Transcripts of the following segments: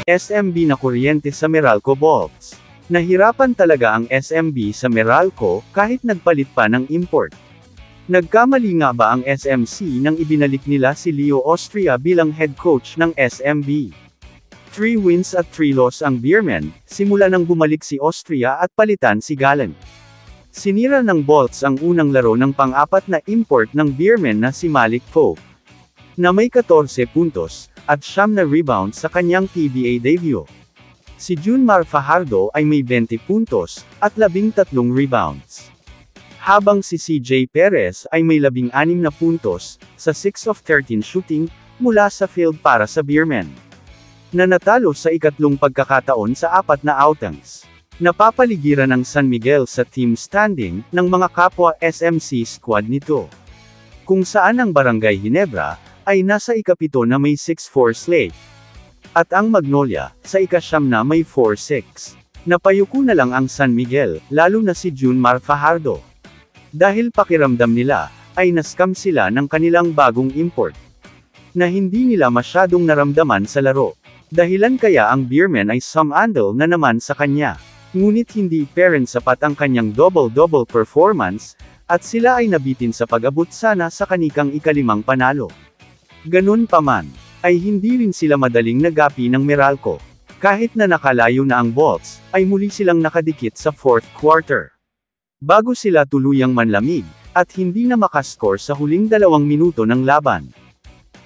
SMB na kuryente sa Meralco Bolts. Nahirapan talaga ang SMB sa Meralco, kahit nagpalit pa ng import. Nagkamali nga ba ang SMC nang ibinalik nila si Leo Austria bilang head coach ng SMB? 3 wins at 3 loss ang Beermen, simula nang bumalik si Austria at palitan si Gallen. Sinira ng Bolts ang unang laro ng pang-apat na import ng Beermen na si Malik Pope, na may 14 puntos, at 9 na rebound sa kanyang PBA debut. Si Junmar Fajardo ay may 20 puntos, at 13 rebounds. Habang si CJ Perez ay may 16 na puntos, sa 6 of 13 shooting, mula sa field para sa Beermen, na natalo sa ikatlong pagkakataon sa 4 na outings. Napapaligiran ng San Miguel sa team standing, ng mga kapwa SMC squad nito. Kung saan ang Barangay Ginebra, ay nasa ika-7 na may 6-4 slate. At ang Magnolia, sa ika-9 na may 4-6. Napayuko na lang ang San Miguel, lalo na si Junmar Fajardo. Dahil pakiramdam nila, ay nascam sila ng kanilang bagong import, na hindi nila masyadong naramdaman sa laro. Dahilan kaya ang Beermen ay sumandal na naman sa kanya. Ngunit hindi parent sapat ang kanyang double-double performance, at sila ay nabitin sa pag-abot sana sa kanikang ika-5 panalo. Ganun pa man, ay hindi rin sila madaling nagapi ng Meralco. Kahit na nakalayo na ang Bolts, ay muli silang nakadikit sa 4th quarter. Bago sila tuluyang manlamig, at hindi na makascore sa huling 2 minuto ng laban,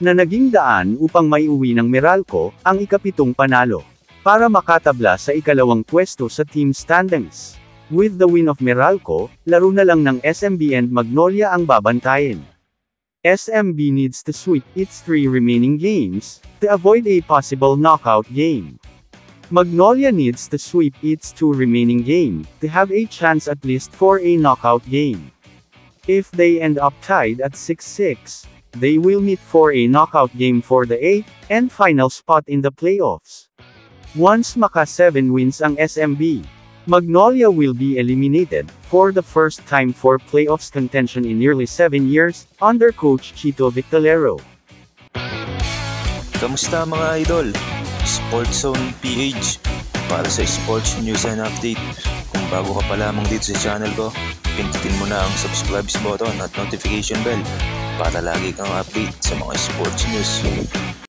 na naging daan upang maiuwi ng Meralco ang ika-7 panalo, para makatabla sa ika-2 pwesto sa team standings. With the win of Meralco, laro na lang ng SMB and Magnolia ang babantayin. SMB needs to sweep its 3 remaining games, to avoid a possible knockout game. Magnolia needs to sweep its 2 remaining games, to have a chance at least for a knockout game. If they end up tied at 6-6, they will meet for a knockout game for the 8th and final spot in the playoffs. Once maka 7 wins ang SMB, Magnolia will be eliminated, for the first time for playoffs contention in nearly 7 years, under Coach Chito Victalero. Kamusta mga idol? Sports Zone PH, para sa sports news and update. Kung bago ka pa lamang dito sa channel ko, pindutin mo na ang subscribe button at notification bell, para lagi kang update sa mga sports news.